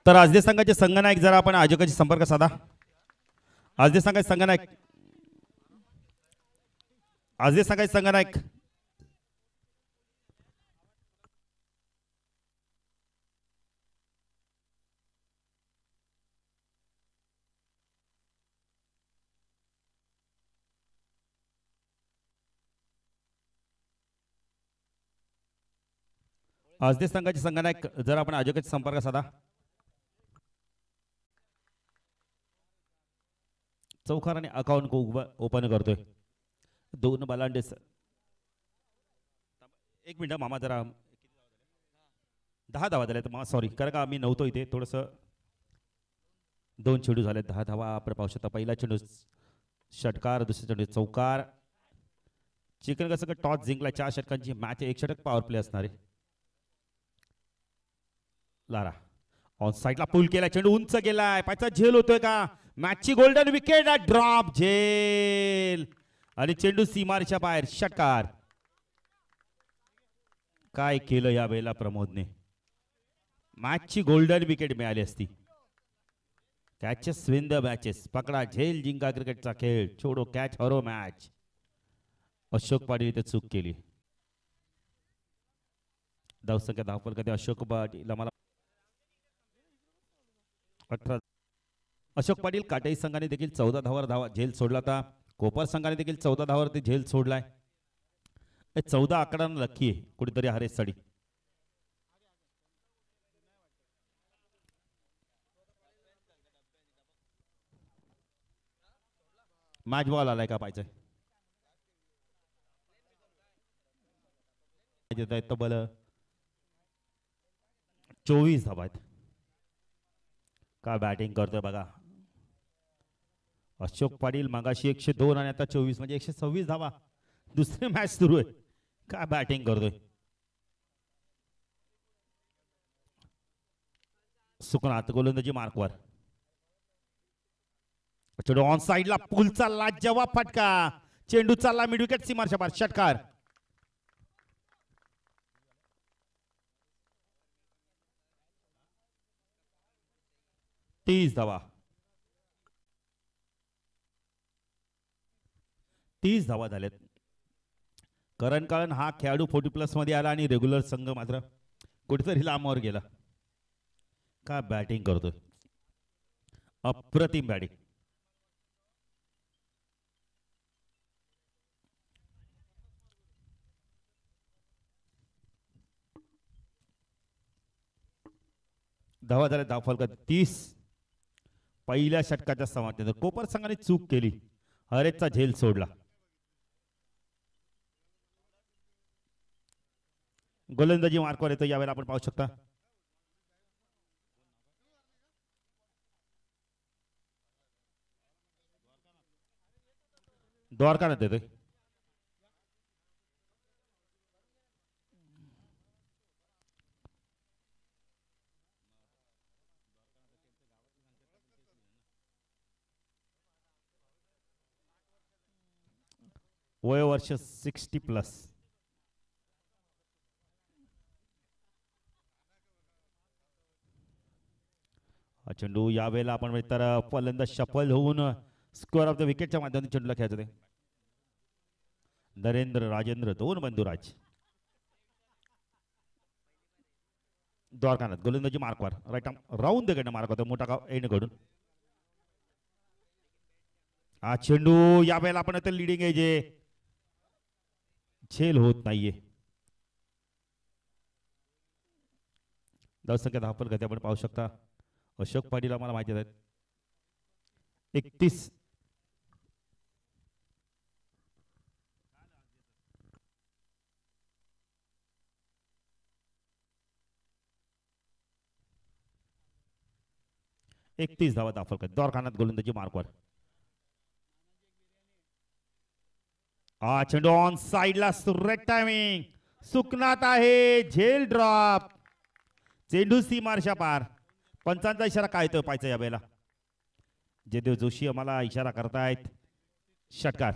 तर आजदे संघाचे संघनायक जरा आपण आयोजकांशी संपर्क साधा. आजदे संघाचे संघनायक, आजदे संघाचे संघनायक आजदे संघाचे संघनायक जर आपण आयोजकांशी संपर्क साधा. चौकाराने अकाउंट ओपन करतोय. दोन बलांडे. एक मिनिट मामा, जरा 10 धावा झाल्यात मामा, सॉरी कारण का आम्ही नव्हतो इथे, थोडस 2 चेंडू झाले, 10 धावा आपण पाहू शकता. पहिला चेंडू षटकार, दुसरा चेंडू चौकार. चिकन कसं टॉस जिंकला, 4 षटकांची मॅच, 1 षटक पॉवर प्ले असणार आहे. लारा ऑन साइडला पूल केला, चेंडू उंच गेलाय, पायचा झेल होतोय का? मॅचची गोल्डन विकेट, ड्रॉप, झेल आणि चेंडू सीमारेषा बाहेर, षटकार. काय केलं या वेळेला प्रमोदने? मॅचची गोल्डन विकेट मिळाली असती. कॅचेस विन द मॅचेस, पकडा झेल जिंका क्रिकेटचा खेळ, छोडो कॅच हरो मॅच. अशोक पाटील इथे चूक केली. धावसंख्या धावफल कधी अशोक पाटील आम्हाला 18. अशोक पाटील काटाई संघाने देखील 14 धावावर धावा झेल सोडला होता. कोपर संघाने देखील 14 धावावरती झेल सोडलाय. 14 आकडा नक्की आहे कुठेतरी हरेश साडी. मॅच बॉल आलाय का पाहिजे? तब्बल 24 धावा आहेत. का बॅटिंग करतोय बघा अशोक पाटील. मागाशी 102 आणि आता 24 म्हणजे 126 धावा. दुसरी मॅच सुरू आहे. काय बॅटिंग करतोय. सुकनाथ गोलंदाजी मार्कवर. चेंडू ऑन साइडला, पूल चालला, जवाब फटका, चेंडू चालला मिड विकेट सीमारेषा पार, षटकार. तीस धावा, 30 धावा झाल्यात. करण काळन हा खेळाडू 40+ मध्ये आला आणि रेग्युलर संघ मात्र कुठेतरी लांबवर गेला. का बॅटिंग करतोय, अप्रतिम बॅटिंग. धावा झाल्या, धावफल का 30. पहिल्या षटकाच्या समाप्तीनंतर कोपर संघाने चूक केली, हरेचा झेल सोडला. गोलंदाजी मार्कवर येतो. यावेळेला आपण पाहू शकता द्वारकानाथ येतोय. वय वर्ष 60+. चेंडू यावेळेला आपण तर फलंदाज शफल होऊन स्क्वेअर ऑफ द विकेटच्या माध्यमातून चेंडूला खेळायचं ते. नरेंद्र राजेंद्र, 2 बंधुराज. द्वारकानाथ गोलंदाजी मार्कवर, right arm round the mark होतो, मोठा गाव एंड कडून. हा चेंडू यावेळेला आपण आता लिडिंग आहे, झेल होत नाहीये. धावसंख्या धावफल गती आपण पाहू शकता. अशोक पाटील आम्हाला माहिती आहेत 31. धावा दाखल करत द्वारकानाथ गोलंदाजी मार्कवर. हा चेंडू ऑन साइडला, सुरेख टायमिंग, सुकनाथ आहे, झेल ड्रॉप, चेंडू सीमारेषा पार. पंचांचा इशारा काय तो पाहायचा या वेळेला. जयदेव जोशी आम्हाला इशारा करतायत, षटकार.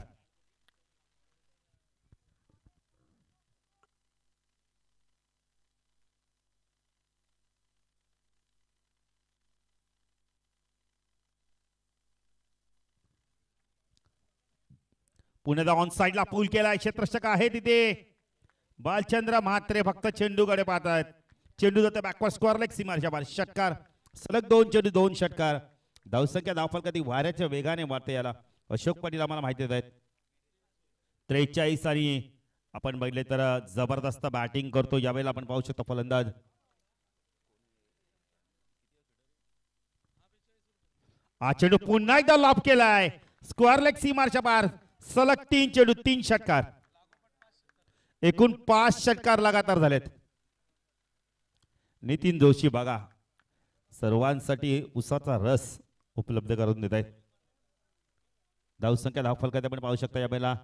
पुण्याचा ऑन साइडला पूल केलाय. क्षेत्ररक्षक आहे तिथे. बालचंद्र म्हात्रे फक्त चेंडूकडे पाहतायत. चेंडू जातो बॅकवर्ड स्क्वेअर लेग सीमारेषा पार. षटकार. सलग 2 चेंडू 2 षटकार. धावसंख्या धावफलकातील वाऱ्याच्या वेगाने वाढते. याला अशोक पाटील आम्हाला माहिती देत आहेत. 43 आणि आपण बघितले तर जबरदस्त बॅटिंग करतो. यावेळेला आपण पाहू शकतो फलंदाज हा चेंडू पुन्हा एकदा लॉब केलाय. स्क्वेअर लेग सीमारेषा पार. सलग 3 चेंडू 3 षटकार. एकूण 5 षटकार लगातार झालेत. नितीन जोशी बघा सर्वांसाठी उसाचा रस उपलब्ध करून देत आहेत. धावसंख्या धावफलकात आपण पाहू शकता यावेळेला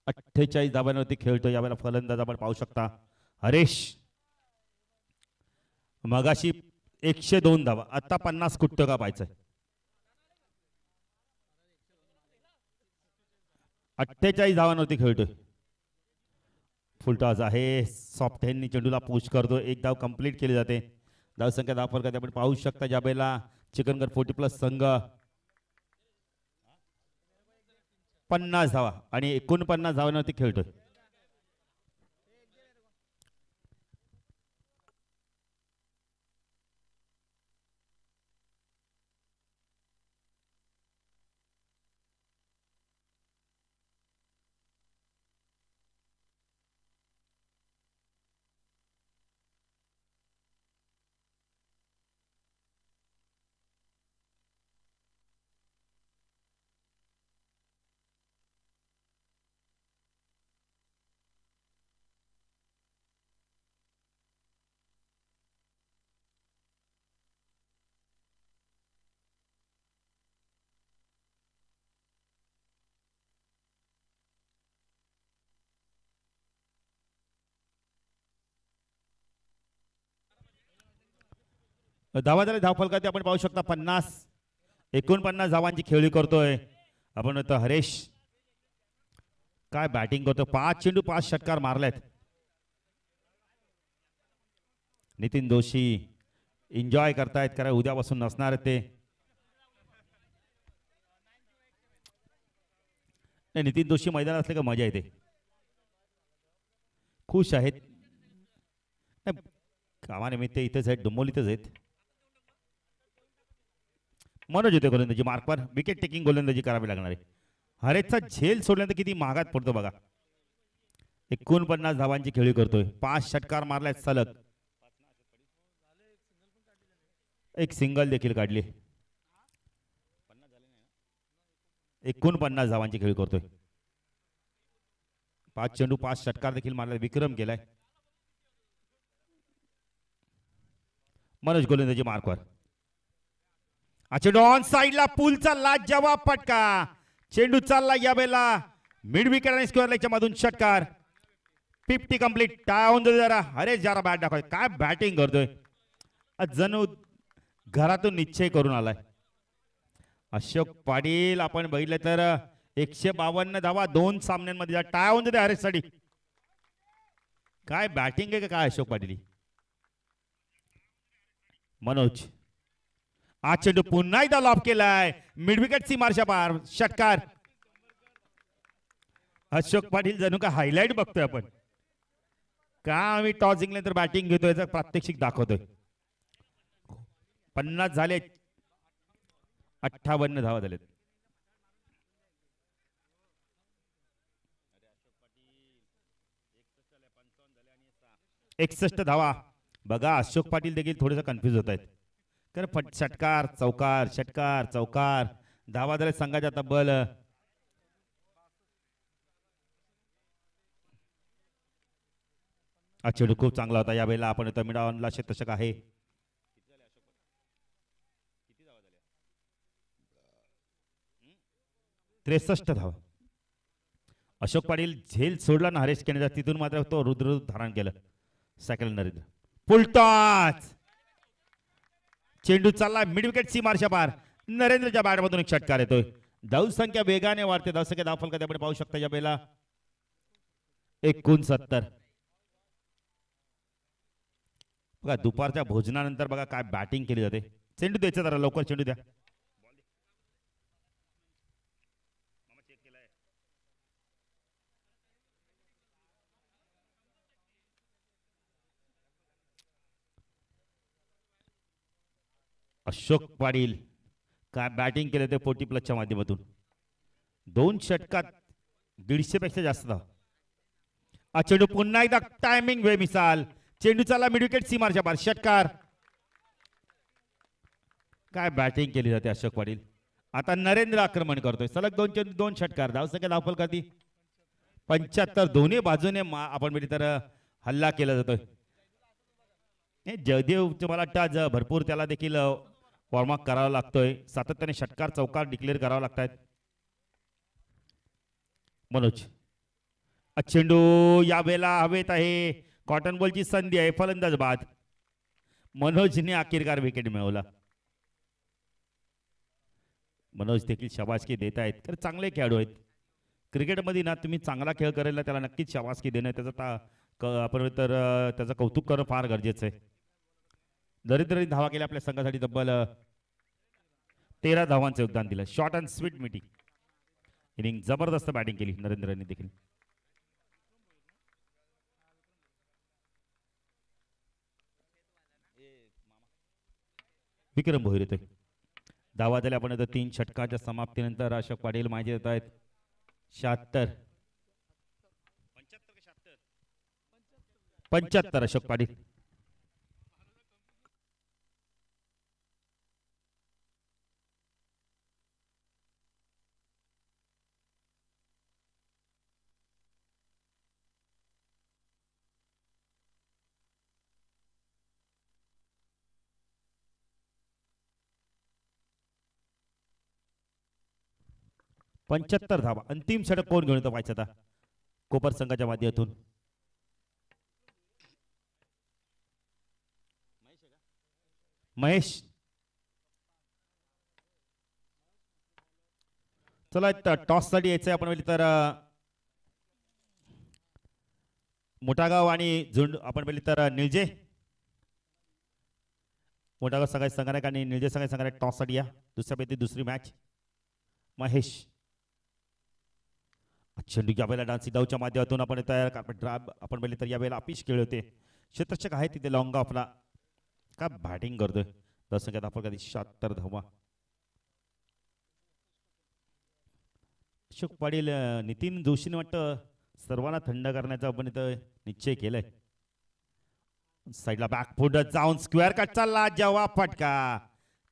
48 धावांवरती खेळतो. यावेळेला फलंदाज आपण पाहू शकता हरेश. मगाशी 102 धावा, आता 50 कुठं का पाहायचंय. 48 धावांवरती खेळतोय. फुलटॉस आहे. सॉफ्ट हँडनी चेंडूला पुश करतो. एक धाव कंप्लीट केली जाते. धावसंख्या धावफलकात आपण पाहू शकता यावेळेला चिकनगर 40+ संघ 50 धावा आणि 49 धावांवरती खेळतोय. धावा झाले. धावफलकात आपण पाहू शकता 50 49 धावांची खेळी करतोय. आपण म्हणतो हरेश काय बॅटिंग करतो. 5 चेंडू 5 षटकार मारलेत. नितीन जोशी एन्जॉय करतायत कारण उद्यापासून नसणार ते. नितीन जोशी मैदानात असले का मजा येते. खुश आहेत. कामानिमित्त इथेच आहेत. डोंबिवलीतच आहेत. मनोज होते गोलंदाजी मार्कवर. विकेट टेकिंग गोलंदाजी करावी लागणार आहे. हरेशचा झेल सोडल्यानंतर किती महागात पडतो बघा. 49 धावांची खेळी करतोय. 5 षटकार मारल्यात सलग. एक सिंगल देखील काढली. 49 धावांची खेळी करतोय. 5 चेंडू 5 षटकार देखील मारले. विक्रम केलाय. मनोज गोलंदाजी मार्कवर. चेंडू ऑन साइडला पूलचा लाजवाब फटका. चेंडू चालला यावेळेला मिड विकेट आणि स्क्वेअर लेगच्या मधून षटकार. 50 कंप्लीट. टाळून जरा अरे जरा बॅट दाखव. काय बॅटिंग करतोय. जणू घरातून निश्चय करून आलाय. अशोक पाटील आपण बघितलं तर 152 धावा 2 सामन्यांमध्ये. टाळून देते हरेशसाठी. काय बॅटिंग आहे का काय अशोक पाटील. मनोज चेंडू पुन्हा एकदा लॉब केलाय. मिड विकेट सीमारेषा पार. षटकार. अशोक पाटील जणू का हायलाइट बघतोय आपण. का आम्ही टॉस जिंकले तर बॅटिंग घेतोय याचं प्रात्यक्षिक दाखवतोय. 50 झाले. 58 धावा झालेत. एकसष्ट धावा. बघा अशोक पाटील देखील थोडेसे कन्फ्युज होत आहेत. कारण षटकार चौकार षटकार चौकार धावा झाले संघाच्या तब्बल चेंडू खूप चांगला होता. यावेळेला आपण तमिळनाडूला क्षेत्ररक्षक आहे. 63 धावा. अशोक पाटील झेल सोडला ना हरेश केनेचा. तिथून मात्र तो रुद्र धारण केलं. Second Narendra full toss. चेंडू चालला मिड विकेट सीमारेषा पार. नरेंद्रच्या बॅटमधून एक षटकार येतोय. धावसंख्या वेगाने वाढते. धावसंख्या धावफलकात आपण पाहू शकता यावेळेला 69. बघा दुपारच्या भोजनानंतर बघा काय बॅटिंग केली जाते. चेंडू द्यायचा जरा लवकर. चेंडू द्या. अशोक पाटील काय बॅटिंग केलं ते 40+ माध्यमातून 2 षटकात 150 पेक्षा जास्त धावा. चेंडू पुन्हा एकदा टायमिंग वे मिसाल. चेंडू चालला मिड विकेट सीमारच्या पार. षटकार. काय बॅटिंग केली जाते अशोक पाटील. आता नरेंद्र आक्रमण करतोय. सलग 2 चेंडू 2 षटकार. धावसंख्या धावफल करती 75. दोन्ही बाजूने आपण म्हणजे तर हल्ला केला जातोय. जयदेव मला वाटतं आज भरपूर त्याला देखील वॉर्मअप करावा लागतोय. सातत्याने षटकार चौकार डिक्लेअर करावा लागतात. मनोज चेंडू या वेळेला हवेत आहे. कॉटन बॉलची संधी आहे. फलंदाज बाद. मनोजने अखेरकार विकेट मिळवला. मनोज देखील शाबासकी देत आहेत. तर चांगले खेळाडू आहेत. क्रिकेटमध्ये ना तुम्ही चांगला खेळ करायला त्याला नक्कीच शाबासकी देणं त्याचा आपण तर त्याचं कौतुक करणं फार गरजेचं आहे. नरेंद्रने धावा केल्या आपल्या संघासाठी. तब्बल 13 धावांचं योगदान दिलं. Short and sweet meeting inning. जबरदस्त बॅटिंग केली नरेंद्रने देखील. विक्रम भोईर येतोय. धावा झाल्या आपण 3 षटकाच्या समाप्तीनंतर अशोक पाटील माहिती देत आहेत. 76 75 अशोक पाटील. धावा. अंतिम षटक कोण घेऊन येतो पाहिजे आता कोपर संघाच्या माध्यमातून. महेश. चला टॉस साठी यायचंय आपण तर मोठागाव आणि झुंड आपण पहिली तर निळजे. मोठागाव सगळ्या संघाने आणि निळजे सगळ्या संघाने टॉस साठी या. दुसऱ्यापैकी दुसरी मॅच. महेश चेंडू यावेळेला डान्सिंग डाऊच्या माध्यमातून आपण तयार आपण पहिले तर यावेळेला अपिश खेळ होते. क्षेत्ररक्षक आहे तिथे लॉंग ऑफला. का बॅटिंग करतोय. दर्शकात आपण कधी 76 धावा. अशोक पाटील नितीन जोशीने वाटतं सर्वांना थंड करण्याचा आपण इथं निश्चय केलाय. साईडला बॅकफुट जाऊन स्क्वेअर कट चालला. जवाब फटका.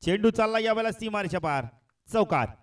चेंडू चालला यावेळेला सीमारेषा पार. चौकार.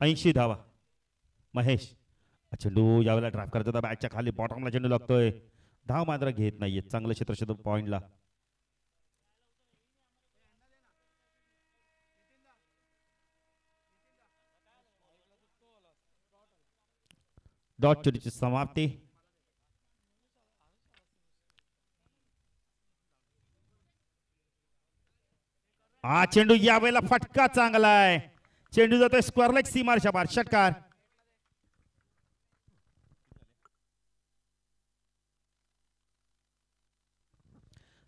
ऐंशी धावा. महेश चेंडू यावेळेला ड्राईव्ह करत होता. बॅटच्या खाली बॉटमला चेंडू लागतोय. धाव मात्र घेत नाहीये. चांगलं क्षेत्र पॉइंटला. डॉट चेंडूची समाप्ती. चेंडू यावेळेला फटका चांगला आहे. चेंडू जातोय स्क्वेअर लेग सीमारच्या पार. षटकार.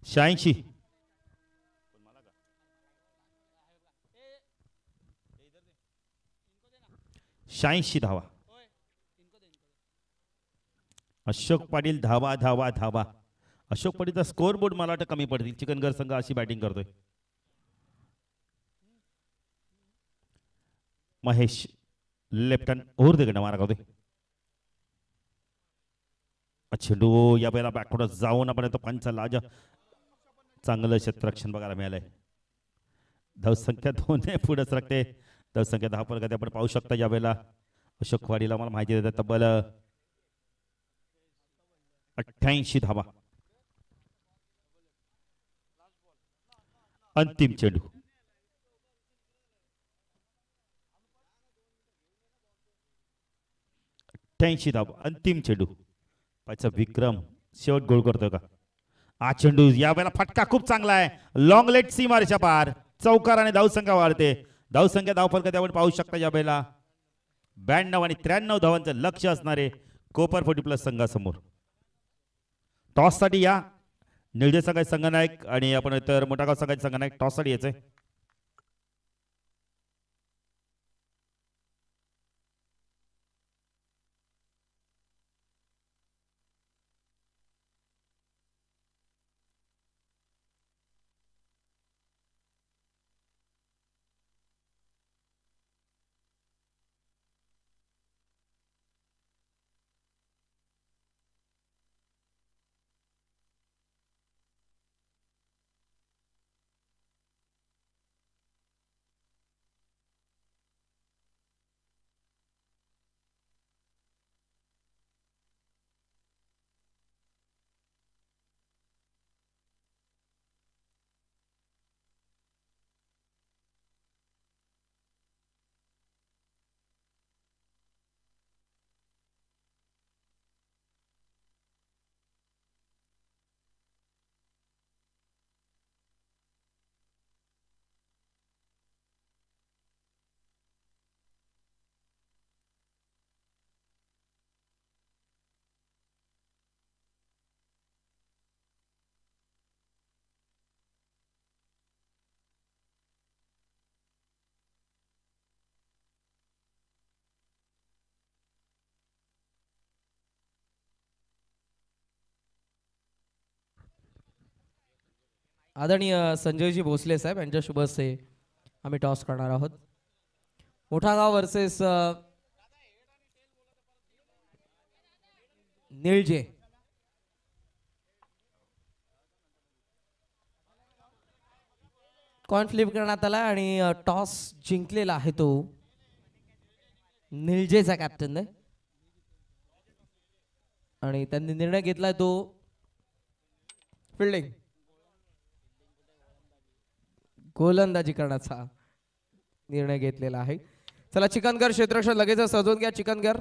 शहाऐंशी. धावा. अशोक पाटील धावा धावा धावा. अशोक पाटीलचा स्कोर बोर्ड मला वाटतं कमी पडतील. चिकनगर संघ अशी बॅटिंग करतोय. महेश लेफ्ट हँड ओव्हर तिकडे मारा करतोय. चेंडू या वेळेला बॅकफुट जाऊन आपण तो पंच लाज. चांगलं क्षेत्ररक्षण बघायला मिळालंय. धावसंख्या 2 पुढे सरकते. धावसंख्या 10 पलकात आपण पाहू शकता. या वेळेला अशोक वाडीला मला माहिती देतात तब्बल 88 धावा. अंतिम चेंडू. धावा. अंतिम चेंडू. पायचा विक्रम शेवट गोल करतोय का. हा चेंडू यावेळेला फटका खूप चांगला आहे. लॉंग लेट सीमारेषा पार. चौकार आणि धावसंख्या वाढते. धावसंख्या धावफलक त्यावर पाहू शकता यावेळेला 92 आणि 93 धावांचं लक्ष असणारे कोपर 40 प्लस संघासमोर. टॉस साठी या निळजे संघाचे संघनायक आणि आपण इतर मोठागाव संघाचे संघनायक टॉस साठी यायचे. आदरणीय संजयजी भोसले साहेब यांच्या शुभ हस्ते आम्ही टॉस करणार आहोत. Mothagaon versus Nilje. Coin flip करण्यात आला आणि टॉस जिंकलेला आहे तो निळजेचा कॅप्टनने आणि त्यांनी निर्णय घेतलाय तो फिल्डिंग गोलंदाजी करण्याचा निर्णय घेतलेला आहे. चला चिकनगर क्षेत्ररक्षण लगेच सजवून घ्या. चिकनगर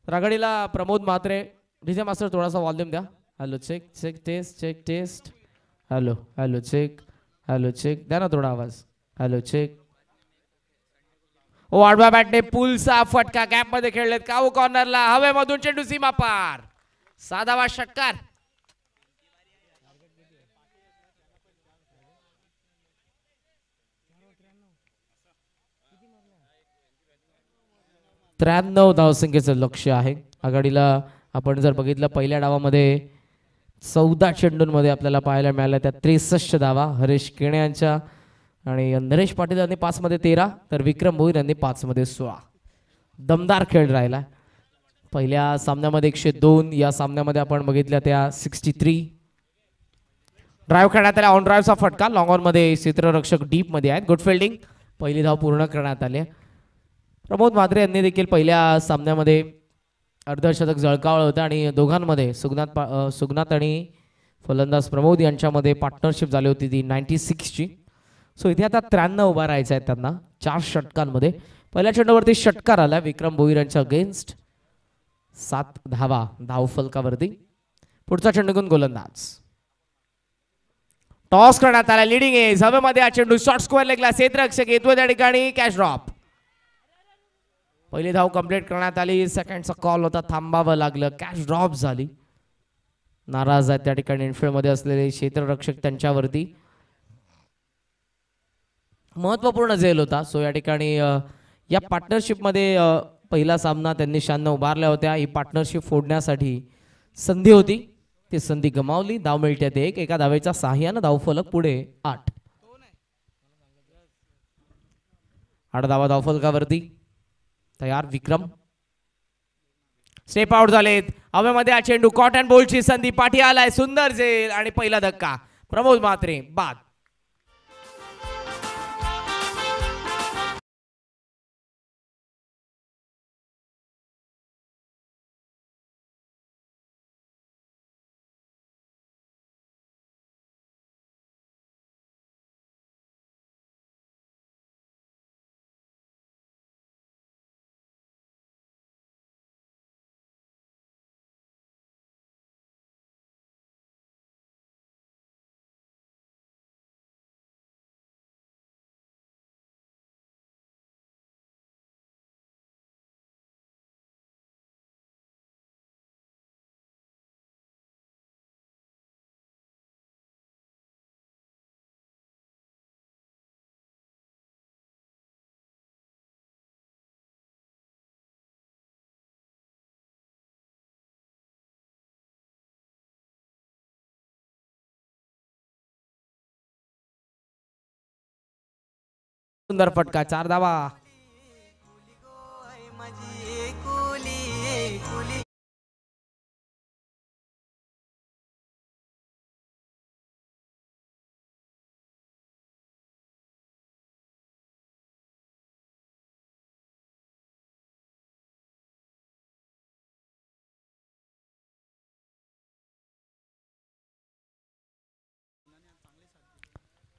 रागडीला प्रमोद म्हात्रे. डीजे मास्टर थोडासा वॉल्यूम द्या. Hello check check test check test. Hello hello check hello check द्या ना थोडा आवाज. Hello check. ओ आडव्या बॅटने पुलचा फटका गॅप मध्ये खेळलेत. काऊ कॉर्नरला हवेमधून चेंडू सीमा पार. साधावा षटकार. त्र्याण्णव धावसंख्येचं लक्ष आहे आघाडीला. आपण जर बघितलं पहिल्या डावामध्ये 14 चेंडूंमध्ये आपल्याला पाहायला मिळाल्या त्या 63 धावा हरीश केणे यांच्या आणि नरेश पाटील यांनी 5 मध्ये 13 तर विक्रम भोईर यांनी 5 मध्ये 16. दमदार खेळ राहिला. पहिल्या सामन्यामध्ये 102 या सामन्यामध्ये आपण बघितल्या त्या 63. ड्राईव्ह करण्यात आला. ऑन ड्राईव्हचा फटका. लॉंग ऑन मध्ये क्षेत्ररक्षक डीप मध्ये आहेत. Good fielding. पहिली धाव पूर्ण करण्यात आली. प्रमोद म्हात्रे यांनी देखील पहिल्या सामन्यामध्ये अर्धशतक झळकावलं होतं आणि दोघांमध्ये सुगनाथ आणि फलंदाज प्रमोद यांच्यामध्ये पार्टनरशिप झाली होती ती 96 ची. सो इथे आता 93 उभा राहायचं आहे त्यांना 4 षटकांमध्ये. पहिल्या चेंडूवरती षटकार आला विक्रम भोईर यांच्या अगेन्स्ट. 7 धावा धावफलकावरती. पुढचा चेंडू घेऊन गोलंदाज. टॉस करण्यात आला. लिडिंग एज हवेमध्ये हा चेंडू शॉर्ट स्क्वेअर लेगला क्षेत्ररक्षक येतोय त्या ठिकाणी कॅच ड्रॉप. पहिली धाव कंप्लीट करण्यात आली. सेकंडचा कॉल होता, थांबावं लागलं. कॅच ड्रॉप झाली. नाराज आहेत त्या ठिकाणी इनफिल्ड मध्ये असलेले क्षेत्ररक्षक त्यांच्यावरती. महत्वपूर्ण झेल होता. सो या ठिकाणी या पार्टनरशिप मध्ये पहिला सामना त्यांनी 96 उभारल्या होत्या. ही पार्टनरशिप फोडण्यासाठी संधी होती, ती संधी गमावली. धाव मिळते ते एका धावेच्या सहाय्यानं धावफलक पुढे 8. 8 धावा धावफलकावरती. तयार विक्रम. स्टेप आउट झालेत. हवेमध्ये हा चेंडू कॉटन बोल्टची संधी. पाठी आलाय. सुंदर झेल आणि पहिला धक्का. प्रमोद म्हात्रे बाद. सुंदर फटका. 4 धावा.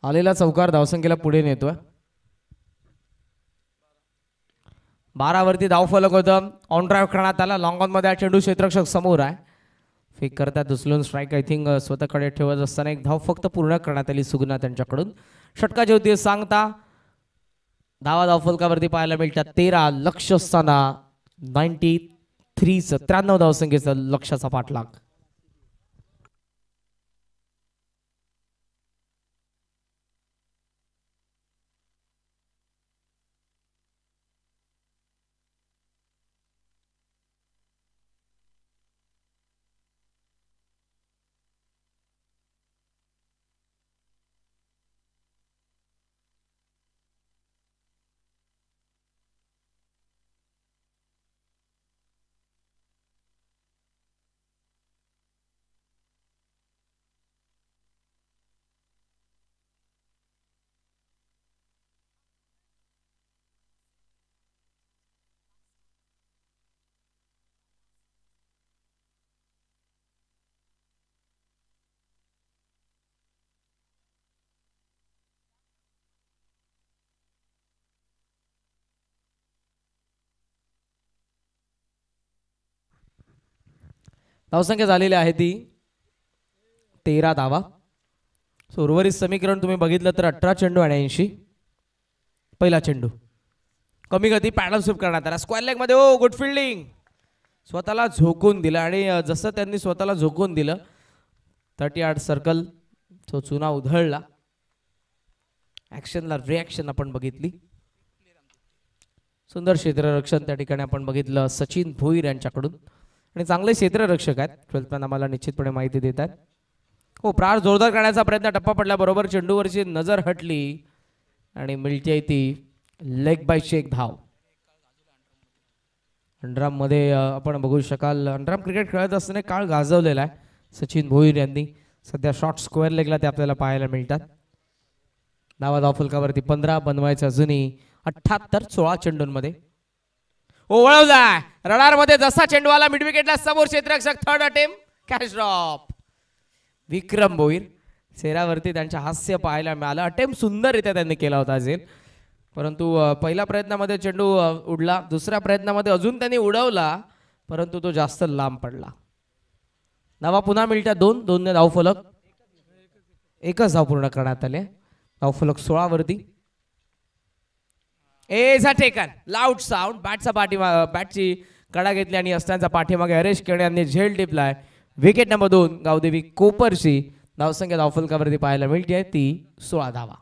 आलेला चौकार धावसंख्येला पुढे नेतोय. 12 वरती धावफलक होतं. ऑन ड्राईव्ह करण्यात आला. लॉंग ऑन मध्ये हा चेंडू क्षेत्ररक्षक समोर आहे. फेक करतात उचलून स्ट्राईक आय थिंक स्वतःकडे ठेवत असताना एक धाव फक्त पूर्ण करण्यात आली सुगना त्यांच्याकडून. षटकाची होती सांगता. धावा धावफलकावरती पाहायला मिळतात 13. लक्ष असताना 93 धावसंख्येचा लक्षाचा पाठलाग. धावसंख्या झालेली आहे ती 13 धावा. सो उर्वरित समीकरण तुम्ही बघितलं तर 18 चेंडू आणि 80. पहिला चेंडू कमी गती पॅडल स्वीप करण्यात आला. स्क्वेअर लेग मध्ये. ओ गुड फिल्डिंग. स्वतःला झोकून दिलं आणि जसं त्यांनी स्वतःला झोकून दिलं 38 सर्कल तो चुना उधळला. ऍक्शनला रिॲक्शन आपण बघितली. सुंदर क्षेत्ररक्षण त्या ठिकाणी आपण बघितलं सचिन भोईर यांच्याकडून. आणि चांगले क्षेत्ररक्षक आहेत. 12th मॅन आम्हाला निश्चितपणे माहिती देतात. हो प्रहार जोरदार करण्याचा प्रयत्न. टप्पा पडल्याबरोबर चेंडूवरची नजर हटली आणि मिळते ती लेग बायची एक धाव. अंडराम मध्ये आपण बघू शकाल अंडराम क्रिकेट खेळत असताना काळ गाजवलेला आहे सचिन भोईर यांनी. सध्या शॉर्ट स्क्वेअर लेगला ते आपल्याला पाहायला मिळतात. धावा धावफलकावरती 15 बनवायच्या अजूनही 78. 16 चेंडूंमध्ये. वळवलाय रडार मध्ये जसा चेंडू आला मिड विकेटला समोर क्षेत्ररक्षक. Third attempt catch drop. Vikram Bhoir चेहऱ्यावरती त्यांच्या हास्य पाहायला मिळालं. अटेम्प्ट सुंदररित्या त्यांनी केला होता झेल. परंतु पहिल्या प्रयत्नामध्ये चेंडू उडला. दुसऱ्या प्रयत्नामध्ये अजून त्यांनी उडवला परंतु तो जास्त लांब पडला. धावा पुन्हा मिळत्या 2. 2 ने धावफलक. एकच धाव पूर्ण करण्यात आले. धावफलक 16 वरती. Edge a taken loud sound. बॅटची कडा घेतली आणि असताना पाठीमागे हरेश केणे यांनी झेल टिपलाय. विकेट नंबर 2 गावदेवी कोपरची. धावसंख्या धावफलकावरती पाहायला मिळते ती 16 धावा.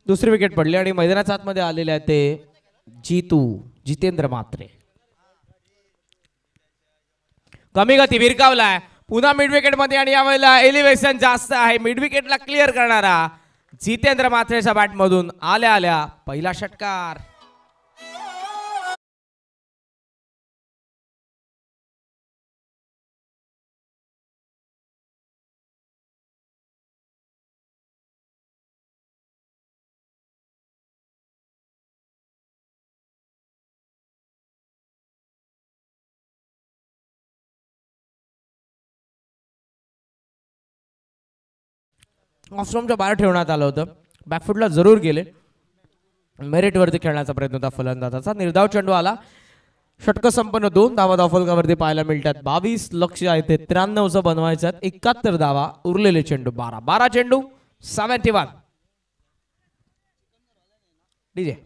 दुसरी विकेट पडली आणि मैदानाच्या आतमध्ये आलेले आहे ते जितेंद्र मात्रे. कमी गती भिरकावलाय पुन्हा मिड विकेट मध्ये आणि यावेळेला एलिव्हेशन जास्त आहे. मिड विकेटला क्लिअर करणारा जितेंद्र मात्रेच्या बॅट मधून आल्या आल्या पहिला षटकार. ऑफस्टॉमच्या बाहेर ठेवण्यात आलं होतं. बॅकफुटला जरूर गेले. मेरिटवरती खेळण्याचा प्रयत्न होता फलंदाजाचा. निर्धाव चेंडू आला. षटक संपन्न 2 धावा धावफलकावरती पाहायला मिळतात. 22 लक्ष आहे ते 93 बनवायचे आहेत. 71 धावा उरलेले चेंडू 12 चेंडू 71. डीजे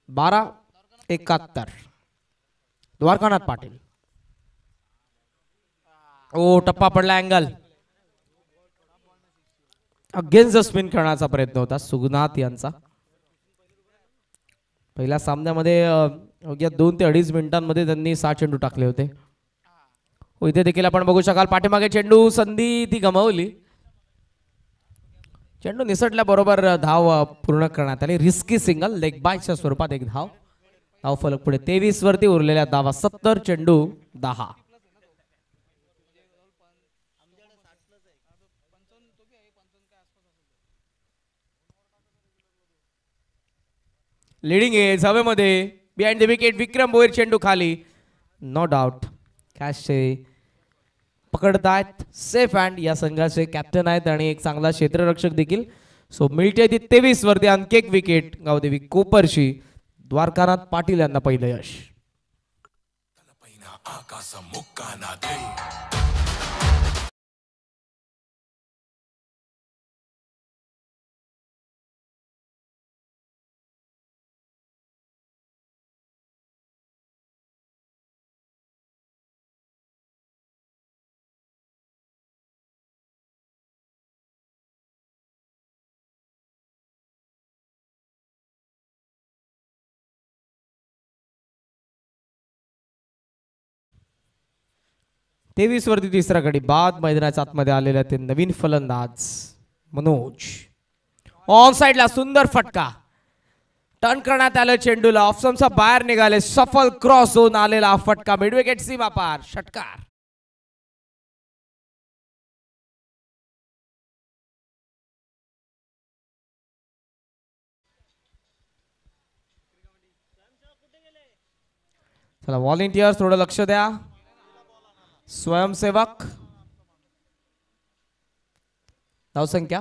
बारा 71. द्वारकानाथ पाटील. ओ टप्पा पडला. अँगल अगेन्स्ट स्पिन खेळण्याचा प्रयत्न होता सुगनाथ यांचा. पहिल्या सामन्यामध्ये अवघ्या 2 ते 2.5 मिनिटांमध्ये त्यांनी 6 चेंडू टाकले होते. इथे देखील आपण बघू शकाल पाठीमागे चेंडू संधी ती गमावली. चेंडू निसटल्याबरोबर धाव पूर्ण करण्यात आली. रिस्की सिंगल लेग बायच्या स्वरूपात एक धाव. धावफलक पुढे 23 वरती उरलेल्या धावा 70 चेंडू 10. लिडिंग एज हवेमध्ये behind the wicket. Vikram Bhoir चेंडू खाली. नो डाऊट कॅशचे पकडतायत. सेफ हँड या संघाचे कॅप्टन आहेत आणि एक चांगला क्षेत्ररक्षक देखील. सो मिळते ती 23 वरती आणखी एक विकेट गावदेवी कोपरशी. द्वारकानाथ पाटील यांना पहिलं यश. तेवीस वरती तिसरा गडी बाद. मैदानाच्या आतमध्ये आलेला ते नवीन फलंदाज मनोज. ऑन साइडला सुंदर फटका. टर्न करण्यात आलं चेंडूला. ऑफस्टंपचा बाहेर निघाले. सफल क्रॉस होऊन आलेला फटका. मिड विकेट सीमा पार षटकार. चला व्हॉलेंटियर्स थोडं लक्ष द्या. स्वयंसेवक. धावसंख्या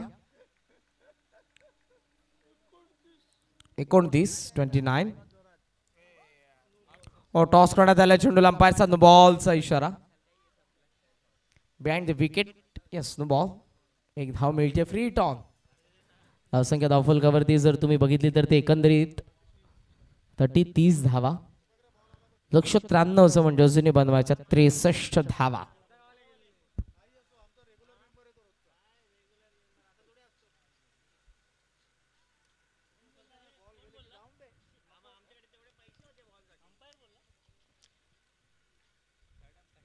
29. टॉस करण्यात आल्या चेंडूला अंपायरचा नो बॉलचा इशारा. Behind the wicket. Yes, no ball. एक धाव मिळते फ्री टॉन. धावसंख्या धावफलकावरती जर तुम्ही बघितली तर ते एकंदरीत 30 धावा. लक्ष 93 म्हणजे अजूनही बनवायच्या 63 धावा.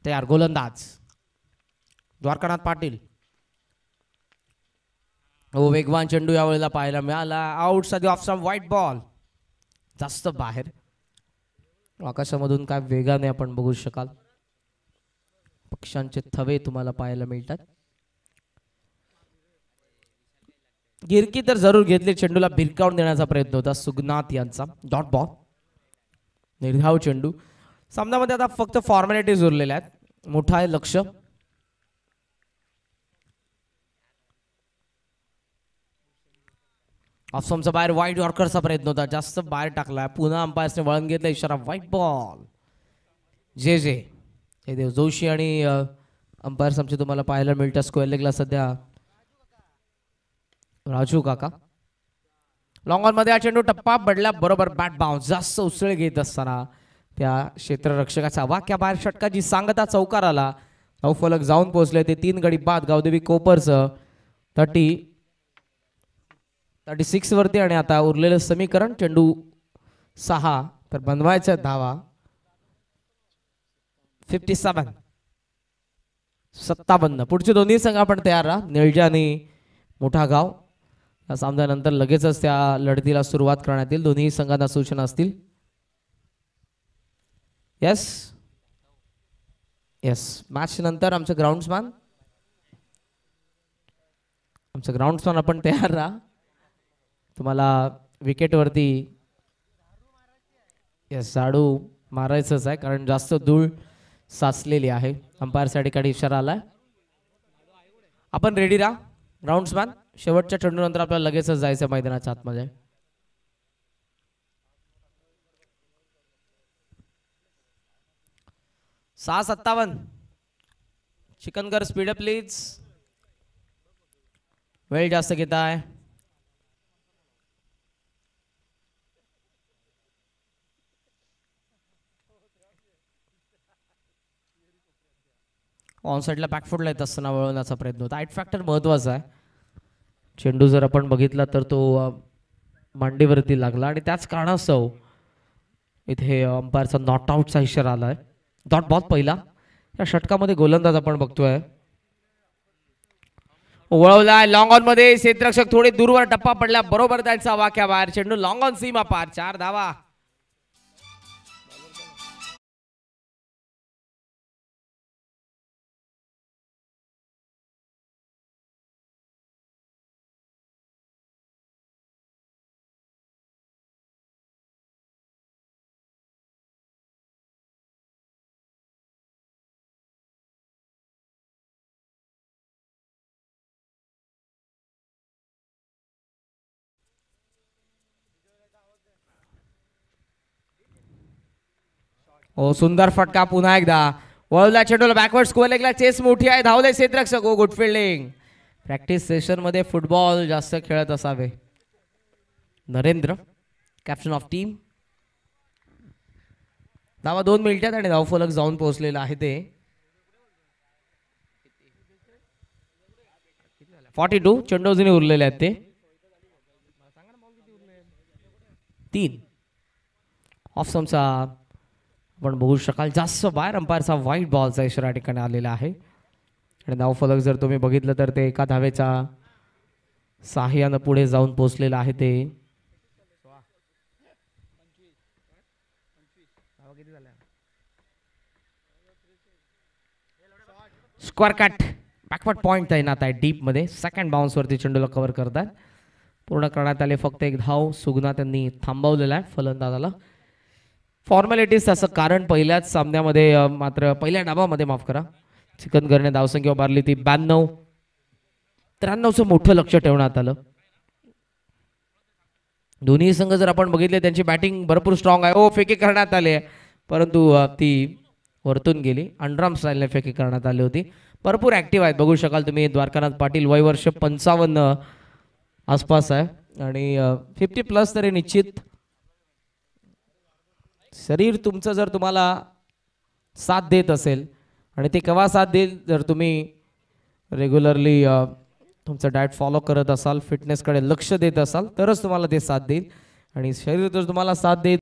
तयार गोलंदाज द्वारकानाथ पाटील. हो, वेगवान चेंडू यावेळेला पाहायला मिळाला. आउट साठी ऑफ सम व्हाईट बॉल. जास्त बाहेर. आकाशामधून काय वेगाने आपण बघू शकाल. पक्ष्यांचे थवे तुम्हाला पाहायला मिळतात. गिरकी तर जरूर घेतली. चेंडूला भिरकावून देण्याचा प्रयत्न होता सुगनाथ यांचा. Dot ball. निर्धाव चेंडू. सामन्यामध्ये आता फक्त फॉर्मॅलिटीज उरलेल्या आहेत. मोठा आहे लक्ष. ऑफसमचा बाहेर वाईट यॉर्करचा प्रयत्न होता. जास्त बाहेर टाकलाय. पुन्हा अंपायर्सने वळण घेतलं. इशारा व्हाईट बॉल. जे देव जोशी आणि अंपायर्स आमचे तुम्हाला पाहायला मिळतात स्क्वेअर लेगला सध्या राजू काका. लॉंग ऑन मध्ये हा चेंडू टप्पा पडला. बरोबर बॅट बाउन्स. जास्त उसळ घेत असताना त्या क्षेत्ररक्षकाचा वाक्या बाहेर षटकाची सांगता चौकार आला. धावफलक जाऊन पोहोचले ते 3 गडी बाद गावदेवी कोपरचं 36 वरती. आणि आता उरलेलं समीकरण चेंडू 6 तर बनवायच्या धावा 57. पुढचे दोन्ही संघ आपण तयार राहा. निळजा आणि मोठा गाव. या सामन्यानंतर लगेचच त्या लढतीला सुरुवात करण्यात येईल. दोन्ही संघांना सूचना असतील. येस मॅच नंतर आमचं ग्राउंड्समॅन आपण तयार राहा. तुम्हाला विकेटवरती झाडू मारायचंच आहे कारण जास्त धूळ साचलेली आहे. अंपायरच्या ठिकाणी इशारा आलाय. आपण रेडी राहा ग्राउंड्समॅन. शेवटच्या चेंडूनंतर आपल्याला लगेचच जायचं मैदानाच्या आतमध्ये. सहा 57. चिकनगर स्पीड प्लीज. वेळ जास्त घेत आहे. ऑन साईडला बॅकफुटला येत असताना वळवण्याचा प्रयत्न होता. हाईट फॅक्टर महत्वाचा आहे. चेंडू जर आपण बघितला तर तो मांडीवरती लागला आणि त्याच कारणास्तव इथे अंपायरचा नॉट आउटचा इशारा आलाय. डॉट बॉल पहिला. या षटकामध्ये गोलंदाज आपण बघतोय. वळवलाय लॉंग ऑन मध्ये. क्षेत्ररक्षक थोडे दूरवर टप्पा पडला. बरोबर त्यांचा वाक्या बाहेर. चेंडू लॉंग ऑन सीमा पार. 4 धावा. ओ सुंदर फटका पुन्हा एकदा. वळवला चेंडूला बॅकवर्ड स्कोअर लेगला. चेस मोठी आहे. धावले क्षेत्ररक्षक. ओ गुड फिल्डिंग. प्रॅक्टिस सेशन मध्ये फुटबॉल जास्त खेळत असावे. Narendra captain of team. धावा 2 मिनिटात आणि धावफलक जाऊन पोहोचलेला आहे ते 42. चेंडू अजूनही उरलेले आहेत ते 3. ऑफ समचा आपण बघू शकाल जास्त बाहेर. अंपायरचा व्हाईट बॉलचा इशारा ठिकाणी आलेला आहे. आणि धावफलक जर तुम्ही बघितलं तर ते एका धावेच्या सहाय्यानं पुढे जाऊन पोहोचलेलं आहे ते स्क्वेअर कट. बॅकवर्ड पॉइंट तैनात आहे डीप मध्ये. सेकंड बाउन्स वरती चेंडूला कव्हर करतात. पूर्ण करण्यात आले. फक्त एक धाव सुगना त्यांनी थांबवलेला आहे फलंदाजाला. फॉर्मॅलिटीज असं कारण पहिल्याच सामन्यामध्ये मात्र पहिल्या डावामध्ये माफ करा चिकनगरने धावसंख्या उभारली ती 92. 93चं मोठं लक्ष ठेवण्यात आलं. दोन्ही संघ जर आपण बघितले त्यांची बॅटिंग भरपूर स्ट्रॉंग आहे. ओ फेकी करण्यात आले परंतु ती वरतून गेली. अंडरआर्म स्टाईलने फेकी करण्यात आली होती. भरपूर ॲक्टिव्ह आहेत. बघू शकाल तुम्ही द्वारकानाथ पाटील, वय वर्ष 55 आसपास आहे आणि 50+ तरी निश्चित. शरीर तुमचं जर तुम्हाला साथ देत असेल, आणि ते केव्हा साथ देईल जर तुम्ही रेग्युलरली तुमचं डाएट फॉलो करत असाल, फिटनेसकडे लक्ष देत असाल, तरच तुम्हाला ते साथ देईल. आणि शरीर जर तुम्हाला साथ देत